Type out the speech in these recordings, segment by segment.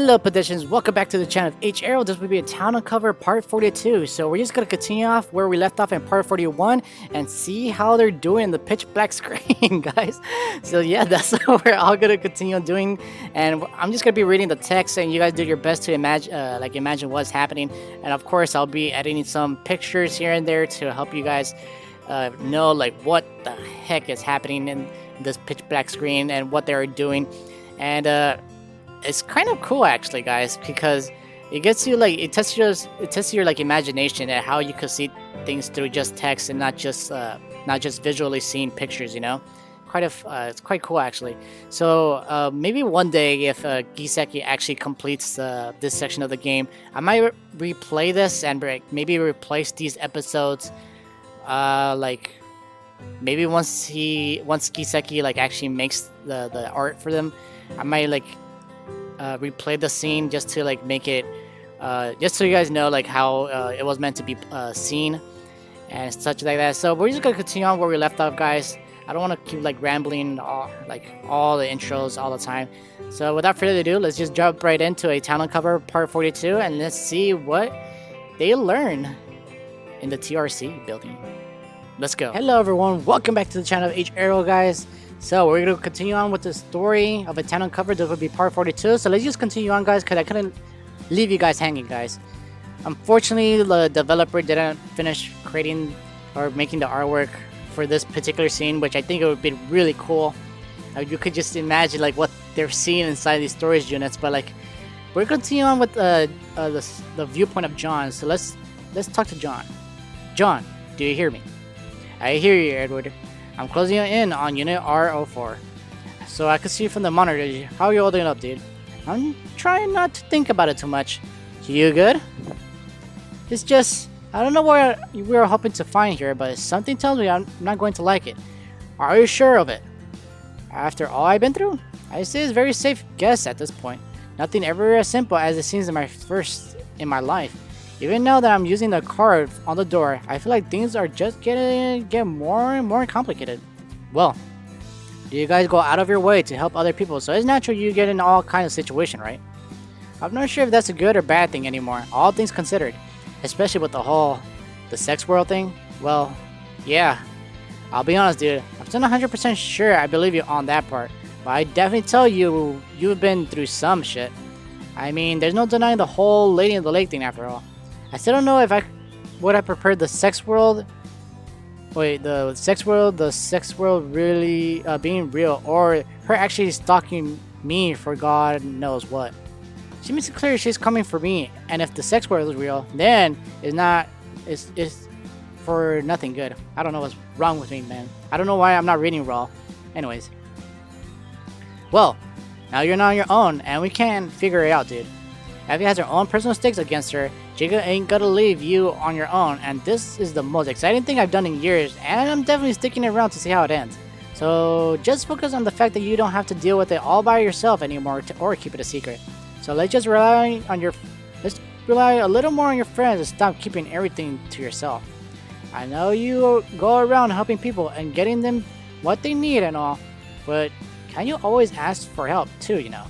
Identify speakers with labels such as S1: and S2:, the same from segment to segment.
S1: Hello pedestrians, welcome back to the channel of H-Ero. This will be a town uncover part 42. So we're just going to continue off where we left off in part 41 and see how they're doing the pitch black screen, guys. So yeah, that's what we're all going to continue doing. And I'm just going to be reading the text and you guys do your best to imagine what's happening. And of course, I'll be editing some pictures here and there to help you guys know like what the heck is happening in this pitch black screen and what they're doing. And it's kind of cool actually, guys, because it gets you like it tests your like imagination and how you could see things through just text and not just visually seeing pictures, you know. It's quite cool actually. So maybe one day if Giseki actually completes this section of the game, I might replay this and maybe replace these episodes like maybe once Giseki like actually makes the art for them, I might like replay the scene just to like make it just so you guys know like how it was meant to be seen and such like that. So we're just gonna continue on where we left off, guys. I don't want to keep like rambling all the intros all the time. So without further ado, let's just jump right into a town uncover part 42 and let's see what they learn in the TRC building. Let's go. Hello everyone, welcome back to the channel of H-Ero, guys. So we're going to continue on with the story of a town uncovered. This will be part 42. So let's just continue on, guys, because I couldn't leave you guys hanging, guys. Unfortunately, the developer didn't finish creating or making the artwork for this particular scene, which I think it would be really cool. You could just imagine like what they're seeing inside these storage units. But like, we're continuing on with the viewpoint of John. So let's talk to John. John, do you hear me? I hear you, Edward. I'm closing in on unit R04. So I can see from the monitor. How are you holding up, dude? I'm trying not to think about it too much. You good? It's just, I don't know what we're hoping to find here, but something tells me I'm not going to like it. Are you sure of it? After all I've been through? I say it's a very safe guess at this point. Nothing ever as simple as it seems in my life. Even now that I'm using the card on the door, I feel like things are just get more and more complicated. Well, you guys go out of your way to help other people, so it's natural you get in all kinds of situations, right? I'm not sure if that's a good or bad thing anymore, all things considered. Especially with the sex world thing. Well, yeah. I'll be honest, dude. I'm still not 100% sure I believe you on that part. But I definitely tell you, you've been through some shit. I mean, there's no denying the whole Lady in the Lake thing after all. I still don't know if I would have preferred the sex world. Wait, the sex world really being real, or her actually stalking me for God knows what. She makes it clear she's coming for me, and if the sex world is real, then it's for nothing good. I don't know what's wrong with me, man. I don't know why I'm not reading raw. Anyways, well, now you're not on your own, and we can figure it out, dude. Effie has her own personal stakes against her. Jacob ain't gonna leave you on your own, and this is the most exciting thing I've done in years, and I'm definitely sticking around to see how it ends. So just focus on the fact that you don't have to deal with it all by yourself anymore, or keep it a secret. So let's rely a little more on your friends and stop keeping everything to yourself. I know you go around helping people and getting them what they need and all, but can you always ask for help too, you know?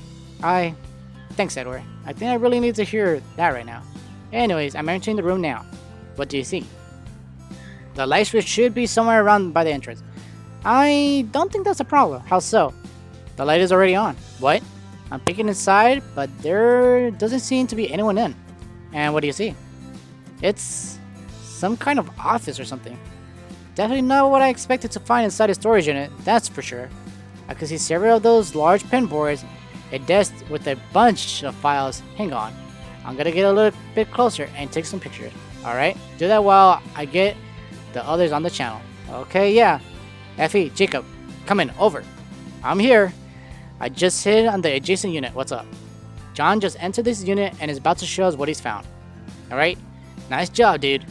S1: Thanks, Edward. I think I really need to hear that right now. Anyways, I'm entering the room now. What do you see? The light switch should be somewhere around by the entrance. I don't think that's a problem. How so? The light is already on. What? I'm peeking inside, but there doesn't seem to be anyone in. And what do you see? It's some kind of office or something. Definitely not what I expected to find inside a storage unit, that's for sure. I can see several of those large pen boards, a desk with a bunch of files. Hang on. I'm gonna get a little bit closer and take some pictures. Alright? Do that while I get the others on the channel. Okay, yeah. Effie, Jacob, come in, over. I'm here. I just hit on the adjacent unit. What's up? John just entered this unit and is about to show us what he's found. Alright? Nice job, dude.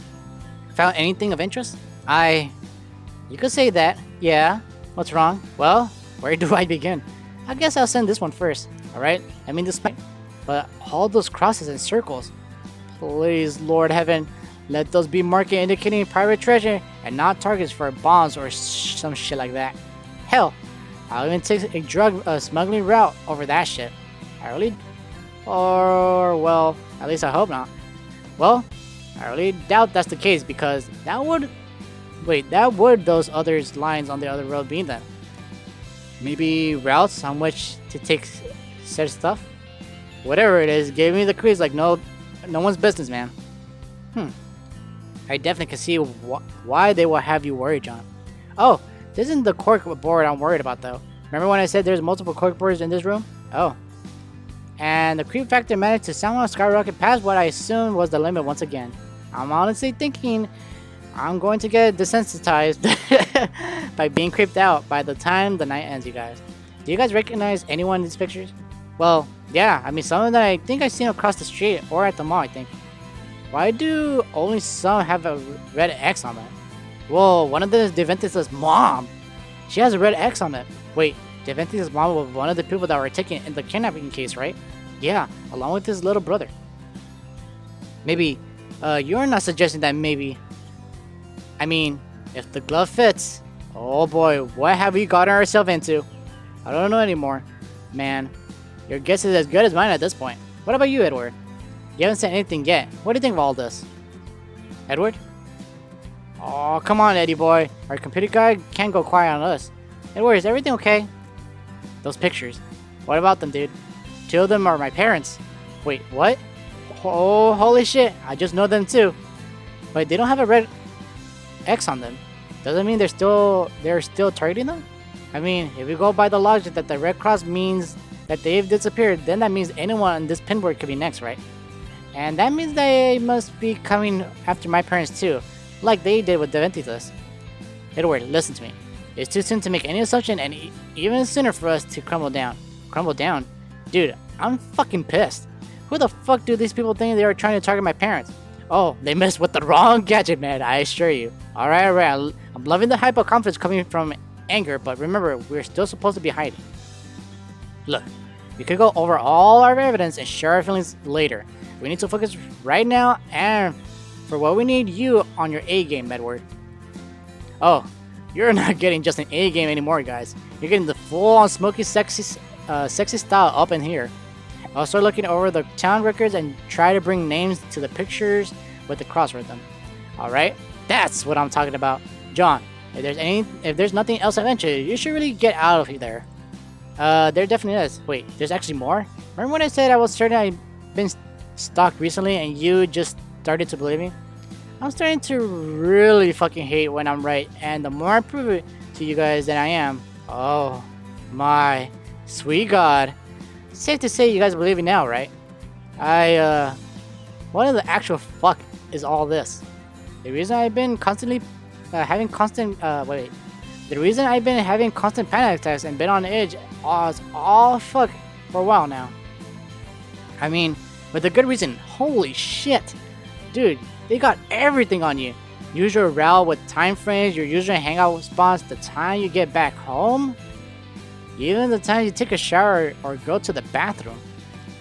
S1: Found anything of interest? You could say that. Yeah. What's wrong? Well, where do I begin? I guess I'll send this one first. Alright? I mean, but all those crosses and circles. Please, Lord Heaven, let those be markings indicating private treasure and not targets for bombs or some shit like that. Hell, I'll even take a drug smuggling route over that shit. I really Or, well, at least I hope not. Well, I really doubt that's the case because that would... Wait, that would those other lines on the other road mean then? Maybe routes on which to take said stuff? Whatever it is, gave me the creeps like no one's business, man. I definitely can see why they will have you worried, John. Oh, this isn't the cork board I'm worried about, though. Remember when I said there's multiple cork boards in this room? Oh. And the creep factor managed to somehow skyrocket past what I assumed was the limit once again. I'm honestly thinking I'm going to get desensitized by being creeped out by the time the night ends, you guys. Do you guys recognize anyone in these pictures? Well, yeah, I mean, some of them I think I've seen across the street or at the mall, I think. Why do only some have a red X on it? Whoa, one of them is Deventi's mom. She has a red X on it. Wait, Deventi's mom was one of the people that were taken in the kidnapping case, right? Yeah, along with his little brother. Maybe, you're not suggesting that maybe... I mean, if the glove fits... Oh boy, what have we gotten ourselves into? I don't know anymore. Man, your guess is as good as mine at this point. What about you, Edward? You haven't said anything yet. What do you think of all this? Edward? Oh, come on, Eddie boy. Our computer guy can't go quiet on us. Edward, is everything okay? Those pictures. What about them, dude? 2 of them are my parents. Wait, what? Oh, holy shit. I just know them too. But they don't have a red X on them. Doesn't mean they're still targeting them? I mean, if we go by the logic that the red cross means that they've disappeared, then that means anyone on this pinboard could be next, right? And that means they must be coming after my parents too, like they did with Deventi's. Edward, listen to me. It's too soon to make any assumption, and even sooner for us to crumble down. Crumble down? Dude, I'm fucking pissed. Who the fuck do these people think they are trying to target my parents? Oh, they messed with the wrong gadget, man, I assure you. Alright, I'm loving the hyper-confidence coming from anger, but remember, we're still supposed to be hiding. Look, we could go over all our evidence and share our feelings later. We need to focus right now, and for what we need you on your A game, Edward. Oh, you're not getting just an A game anymore, guys. You're getting the full-on smoky, sexy style up in here. I'll start looking over the town records and try to bring names to the pictures with the cross rhythm. Alright, that's what I'm talking about. John, if there's nothing else I mentioned, you should really get out of there. There definitely is. Wait, there's actually more? Remember when I said I was certain I'd been stalked recently and you just started to believe me? I'm starting to really fucking hate when I'm right, and the more I prove it to you guys than I am. Oh my sweet god. Safe to say you guys believe me now, right? What in the actual fuck is all this? The reason I've been constantly having constant panic attacks and been on edge all fuck for a while now. I mean, with a good reason. Holy shit. Dude, they got everything on you. Usual route with time frames, your usual hangout spots, the time you get back home, even the time you take a shower or go to the bathroom.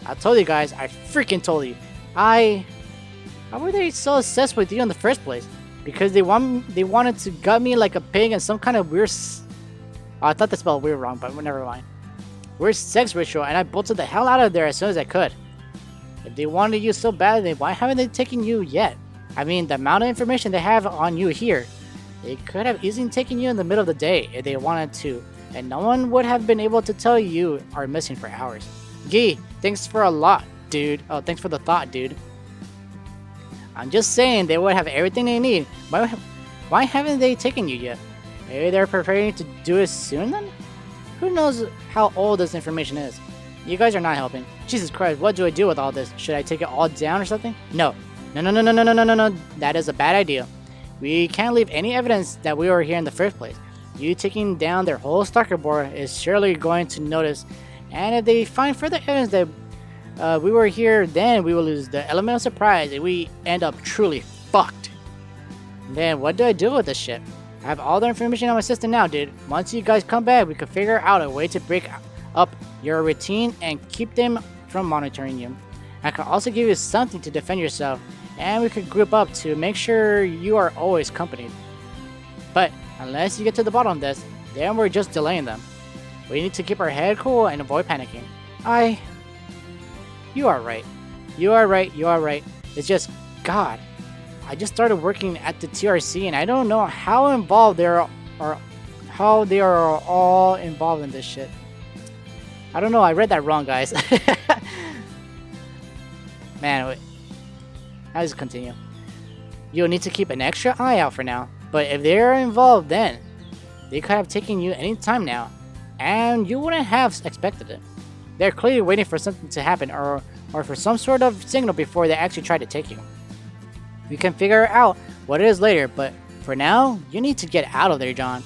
S1: I told you guys, I freaking told you. How were they so obsessed with you in the first place? Because they wanted to gut me like a pig and some kind of weird... Oh, I thought they spelled weird wrong, but never mind. Weird sex ritual, and I bolted the hell out of there as soon as I could. If they wanted you so badly, why haven't they taken you yet? I mean, the amount of information they have on you here. They could have easily taken you in the middle of the day if they wanted to, and no one would have been able to tell you are missing for hours. Gee, thanks for a lot, dude. Oh, thanks for the thought, dude. I'm just saying they would have everything they need. Why haven't they taken you yet? Maybe they're preparing to do it soon then? Who knows how old this information is? You guys are not helping. Jesus Christ, what do I do with all this? Should I take it all down or something? No. No. That is a bad idea. We can't leave any evidence that we were here in the first place. You taking down their whole stalker board is surely going to notice, and if they find further evidence that we were here, then we will lose the element of surprise and we end up truly fucked. Then what do I do with this shit? I have all the information on my system now, dude. Once you guys come back, we can figure out a way to break up your routine and keep them from monitoring you. I can also give you something to defend yourself, and we could group up to make sure you are always accompanied. But unless you get to the bottom of this, then we're just delaying them. We need to keep our head cool and avoid panicking. You are right. You are right. You are right. It's just, God, I just started working at the TRC and I don't know how involved they are, or how they are all involved in this shit. I don't know. I read that wrong, guys. Man, wait. I'll just continue. You'll need to keep an extra eye out for now. But if they're involved then, they could have taken you any time now. And you wouldn't have expected it. They're clearly waiting for something to happen or for some sort of signal before they actually try to take you. We can figure out what it is later, but for now, you need to get out of there, John.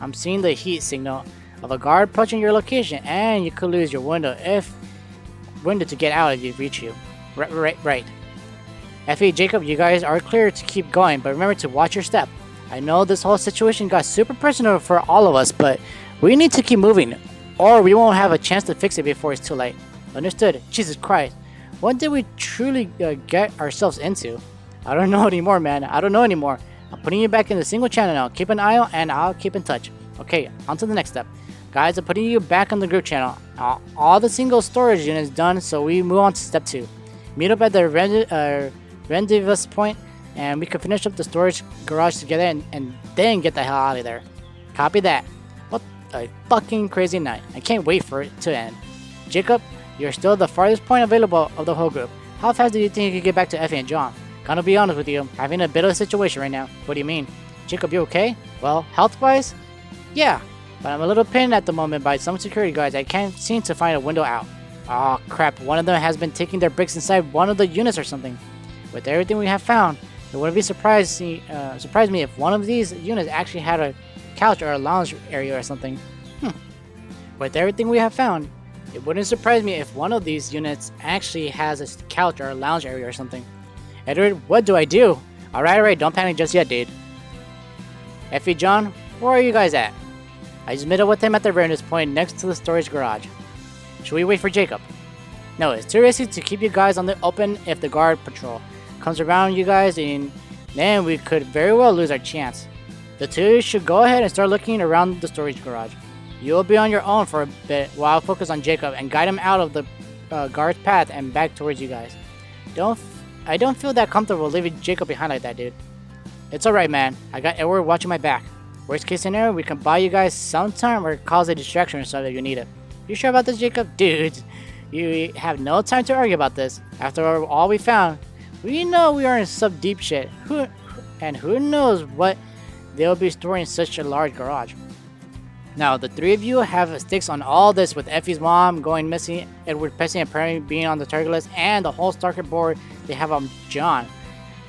S1: I'm seeing the heat signal of a guard approaching your location, and you could lose your window to get out if you reach you. Right. Effie, Jacob, you guys are clear to keep going, but remember to watch your step. I know this whole situation got super personal for all of us, but we need to keep moving, or we won't have a chance to fix it before it's too late. Understood? Jesus Christ. What did we truly get ourselves into? I don't know anymore, man. I don't know anymore. I'm putting you back in the single channel now. Keep an eye out, and I'll keep in touch. Okay, on to the next step. Guys, I'm putting you back on the group channel. All the single storage units done, so we move on to step 2. Meet up at the rendezvous point, and we can finish up the storage garage together and then get the hell out of there. Copy that. What a fucking crazy night. I can't wait for it to end. Jacob, you're still the farthest point available of the whole group. How fast do you think you can get back to Effie and John? Gonna be honest with you, I'm having a bit of a situation right now. What do you mean? Jacob, you okay? Well, health-wise? Yeah, but I'm a little pinned at the moment by some security guards. I can't seem to find a window out. Oh crap, one of them has been taking their breaks inside one of the units or something. With everything we have found, it wouldn't be surprised me if one of these units actually had a couch or a lounge area or something. With everything we have found, it wouldn't surprise me if one of these units actually has a couch or a lounge area or something. Edward, what do I do? Alright, don't panic just yet, dude. Effie, John, where are you guys at? I just met up with him at the vantage point next to the storage garage. Should we wait for Jacob? No, it's too risky to keep you guys on the open if the guard patrol comes around you guys, and then we could very well lose our chance. The two should go ahead and start looking around the storage garage. You'll be on your own for a bit while I'll focus on Jacob and guide him out of the guard's path and back towards you guys. I don't feel that comfortable leaving Jacob behind like that, dude. It's alright, man. I got Edward watching my back. Worst case scenario, we can buy you guys some time or cause a distraction or something if you need it. You sure about this, Jacob? Dude, you have no time to argue about this. After all we found, we know we are in some deep shit. Who knows what they'll be storing in such a large garage. Now, the three of you have sticks on all this, with Effie's mom going missing, Edward Pesci apparently being on the target list, and the whole stalker board they have on John.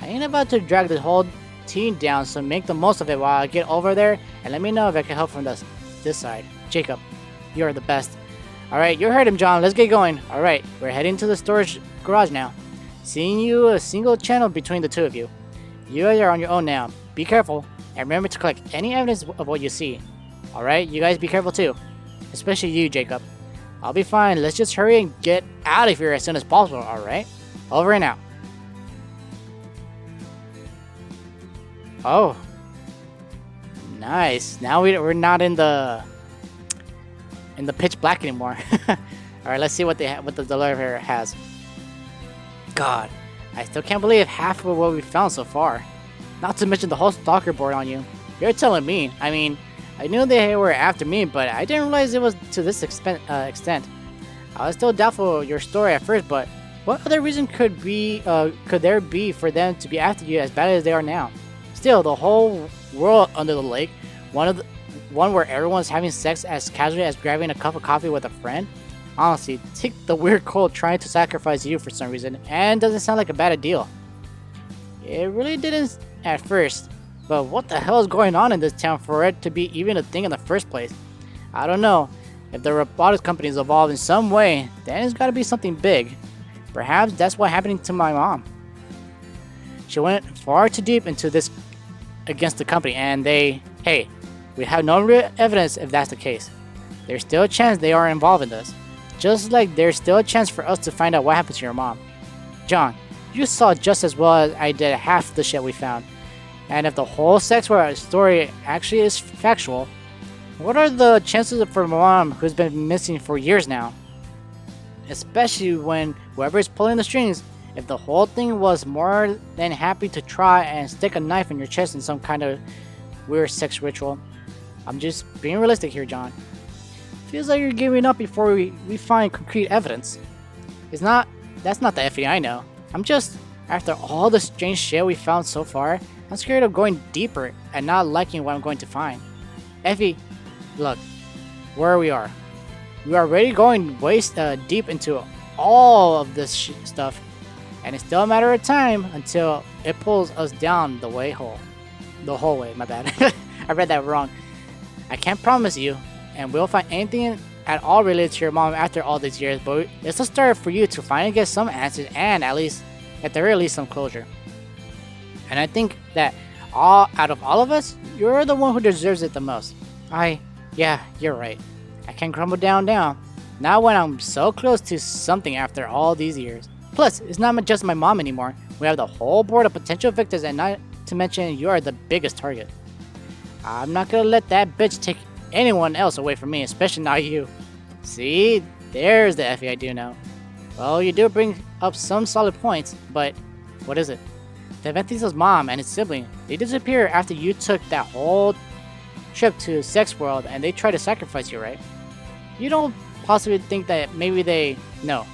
S1: I ain't about to drag the whole team down, so make the most of it while I get over there, and let me know if I can help from this side. Jacob, you're the best. Alright, you heard him, John. Let's get going. Alright, we're heading to the storage garage now. Seeing you a single channel between the two of you. You guys are on your own now. Be careful, and remember to collect any evidence of what you see. Alright, you guys be careful too. Especially you, Jacob. I'll be fine. Let's just hurry and get out of here as soon as possible, alright? Over and out. Oh. Nice. Now we're not in the pitch black anymore. Alright, let's see what the deliverer has. God, I still can't believe half of what we found so far. Not to mention the whole stalker board on you. You're telling me. I mean, I knew they were after me, but I didn't realize it was to this extent. I was still doubtful your story at first, but what other reason could there be for them to be after you as bad as they are now? Still, the whole world under the lake, one where everyone's having sex as casually as grabbing a cup of coffee with a friend. Honestly, take the weird cold trying to sacrifice you for some reason, and doesn't sound like a bad deal. It really didn't at first. But what the hell is going on in this town for it to be even a thing in the first place? I don't know. If the robotics company is evolved in some way, then it's gotta be something big. Perhaps that's what happened to my mom. She went far too deep into this against the company, and we have no real evidence if that's the case. There's still a chance they are involved in this. Just like there's still a chance for us to find out what happened to your mom. John, you saw just as well as I did half the shit we found. And if the whole sex work story actually is factual, what are the chances for my mom, who's been missing for years now? especially when whoever is pulling the strings, if the whole thing was more than happy to try and stick a knife in your chest in some kind of weird sex ritual. I'm just being realistic here, John. Feels like you're giving up before we find concrete evidence. That's not the Effie I know. I'm just, after all the strange shit we found so far, I'm scared of going deeper and not liking what I'm going to find. Effie, look, where we are. We are already going waist deep into all of this stuff, and it's still a matter of time until it pulls us down the whole way, my bad. I read that wrong. I can't promise you, and we'll find anything at all related to your mom after all these years, but it's a start for you to finally get some answers and at the very least, some closure. And I think that out of all of us, you're the one who deserves it the most. Yeah, you're right. I can't crumble down, not when I'm so close to something after all these years. Plus, it's not just my mom anymore. We have the whole board of potential victims, and not to mention you are the biggest target. I'm not gonna let that bitch take anyone else away from me, especially not you. See, there's the Effie I do know. Well, you do bring up some solid points, but what is it? Deventi's mom and his sibling, they disappeared after you took that whole trip to Sex World and they tried to sacrifice you, right? You don't possibly think that maybe no,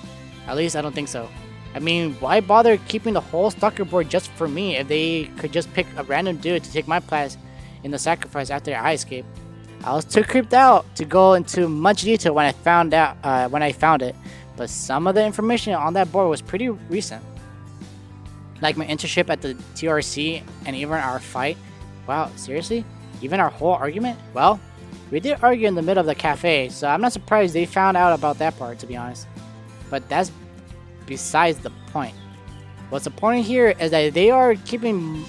S1: at least I don't think so. I mean, why bother keeping the whole stalker board just for me if they could just pick a random dude to take my place in the sacrifice after I escaped? I was too creeped out to go into much detail when I found it, but some of the information on that board was pretty recent. Like my internship at the TRC and even our fight. Wow, seriously? Even our whole argument? Well, we did argue in the middle of the cafe, so I'm not surprised they found out about that part, to be honest. But that's besides the point. What's the point here is that they are keeping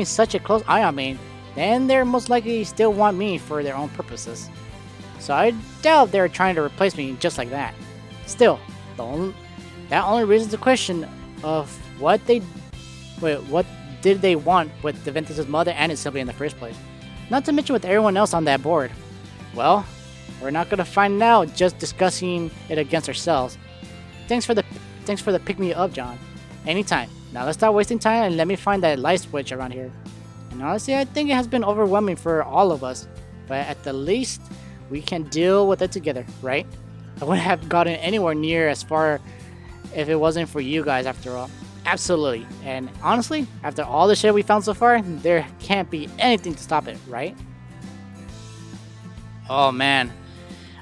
S1: such a close eye on me, then they're most likely still want me for their own purposes. So I doubt they're trying to replace me just like that. Still, that only raises the question of what did they want with Deventi's mother and his sibling in the first place? Not to mention with everyone else on that board. Well, we're not gonna find out just discussing it against ourselves. Thanks for the pick me up, John. Anytime. Now let's stop wasting time and let me find that light switch around here. And honestly, I think it has been overwhelming for all of us, but at the least, we can deal with it together, right? I wouldn't have gotten anywhere near as far if it wasn't for you guys after all. Absolutely. And honestly, after all the shit we found so far, there can't be anything to stop it, right? Oh man.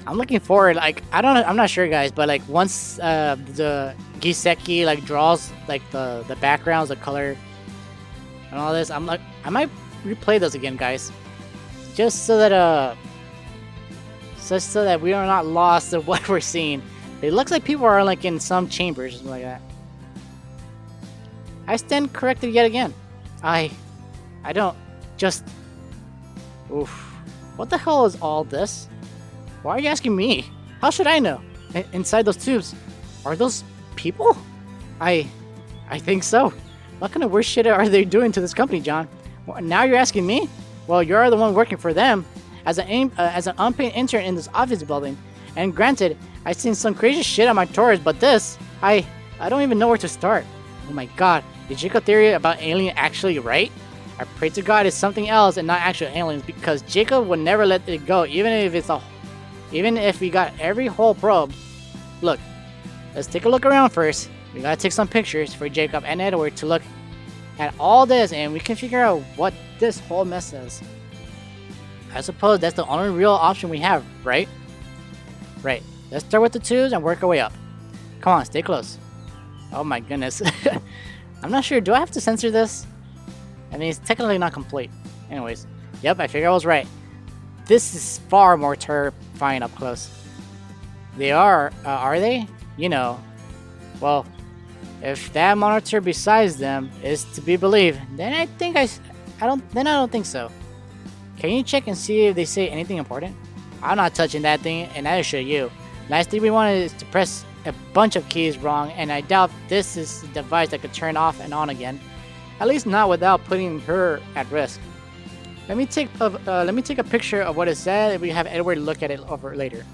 S1: I'm looking forward, I'm not sure guys, but once the Giseki draws the backgrounds, the color and all this, I might replay those again, guys. Just so that we are not lost of what we're seeing. It looks like people are in some chambers or something like that. I stand corrected yet again. I don't just... Oof. What the hell is all this? Why are you asking me? How should I know? Inside those tubes, are those people? I think so. What kind of weird shit are they doing to this company, John? Well, now you're asking me? Well, you're the one working for them as an unpaid intern in this office building. And granted, I've seen some crazy shit on my tours, but this, I don't even know where to start. Oh my god, is Jacob theory about alien actually right? I pray to God it's something else and not actual aliens, because Jacob would never let it go, even if we got every whole probe. Look, let's take a look around first. We gotta take some pictures for Jacob and Edward to look at all this, and we can figure out what this whole mess is. I suppose that's the only real option we have, right? Right. Let's start with the tubes and work our way up. Come on, stay close. Oh my goodness. I'm not sure. Do I have to censor this? I mean, it's technically not complete. Anyways. Yep, I figured I was right. This is far more terrifying up close. They are they? You know. Well, if that monitor besides them is to be believed, then I don't think so. Can you check and see if they say anything important? I'm not touching that thing, and neither should you. Last thing we wanted is to press a bunch of keys wrong, and I doubt this is a device that could turn off and on again. At least not without putting her at risk. Let me take a picture of what it said, and we have Edward look at it over later.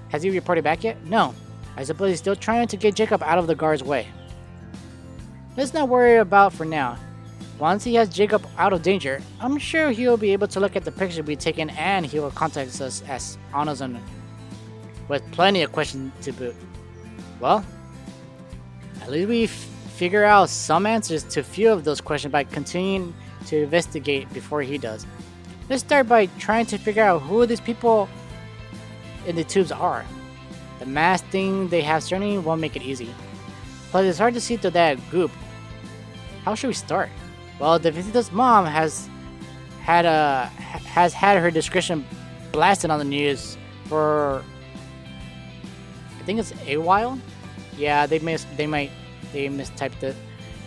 S1: Has he reported back yet? No. I suppose he's still trying to get Jacob out of the guard's way. Let's not worry about for now. Once he has Jacob out of danger, I'm sure he'll be able to look at the picture we've taken and he will contact us as on his own. With plenty of questions to boot. Well, at least we figure out some answers to a few of those questions by continuing to investigate before he does. Let's start by trying to figure out who these people in the tubes are. The mask thing they have certainly won't make it easy. Plus, it's hard to see through that goop. How should we start? Well, the Visita's mom has had her description blasted on the news for, I think it's a while. Yeah, they mistyped it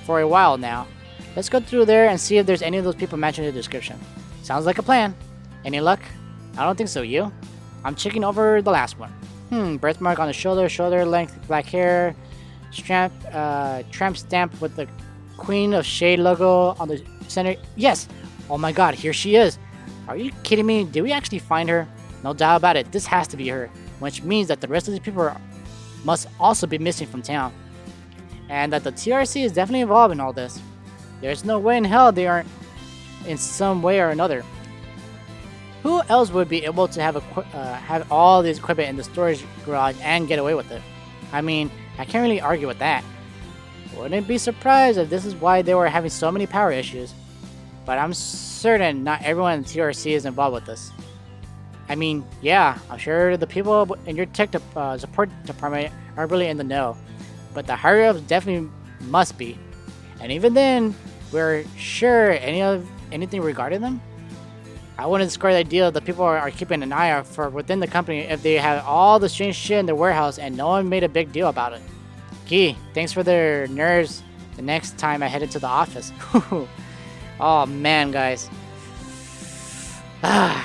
S1: for a while now. Let's go through there and see if there's any of those people matching the description. Sounds like a plan. Any luck? I don't think so. You? I'm checking over the last one. Birthmark on the shoulder length, black hair, tramp stamp with the Queen of Shade logo on the center. Yes! Oh my god, here she is. Are you kidding me? Did we actually find her? No doubt about it, this has to be her. Which means that the rest of these people must also be missing from town. And that the TRC is definitely involved in all this. There's no way in hell they aren't in some way or another. Who else would be able to have all this equipment in the storage garage and get away with it? I mean, I can't really argue with that. Wouldn't be surprised if this is why they were having so many power issues. But I'm certain not everyone in TRC is involved with this. I mean, yeah, I'm sure the people in your tech support department are really in the know. But the higher-ups definitely must be. And even then, we're sure anything regarding them? I wouldn't discard the idea that people are keeping an eye out for within the company if they have all the strange shit in their warehouse and no one made a big deal about it. Gee, thanks for their nerves the next time I head into the office. Oh man, guys.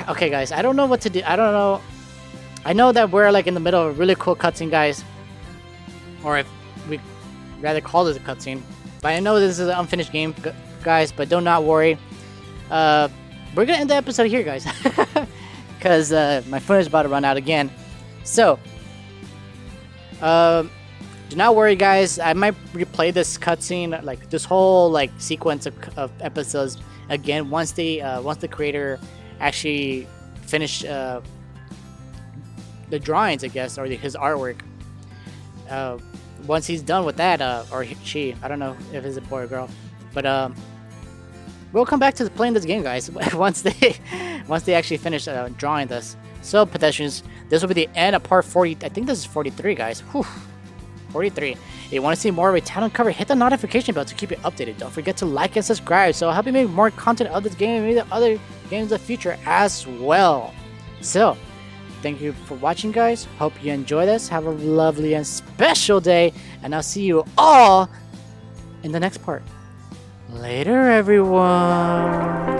S1: Okay, guys, I don't know what to do. I don't know. I know that we're like in the middle of a really cool cutscene, guys. Or if we rather call this a cutscene. But I know this is an unfinished game, guys, but do not worry. We're gonna end the episode here, guys. Because my phone is about to run out again. So, do not worry, guys. I might replay this cutscene, like this whole like sequence of episodes again once the creator actually finish the drawings, I guess, or his artwork. Once he's done with that, or she, I don't know if it's a boy or girl, but we'll come back to playing this game, guys. once they actually finish drawing this. So, Pedestrians, this will be the end of part 40. I think this is 43, guys. Whew. 43. If you want to see more of a talent cover, hit the notification bell to keep you updated. Don't forget to like and subscribe, so I'll help you make more content of this game and maybe other games of the future as well. So, thank you for watching, guys. Hope you enjoy this. Have a lovely and special day, and I'll see you all in the next part. Later, everyone.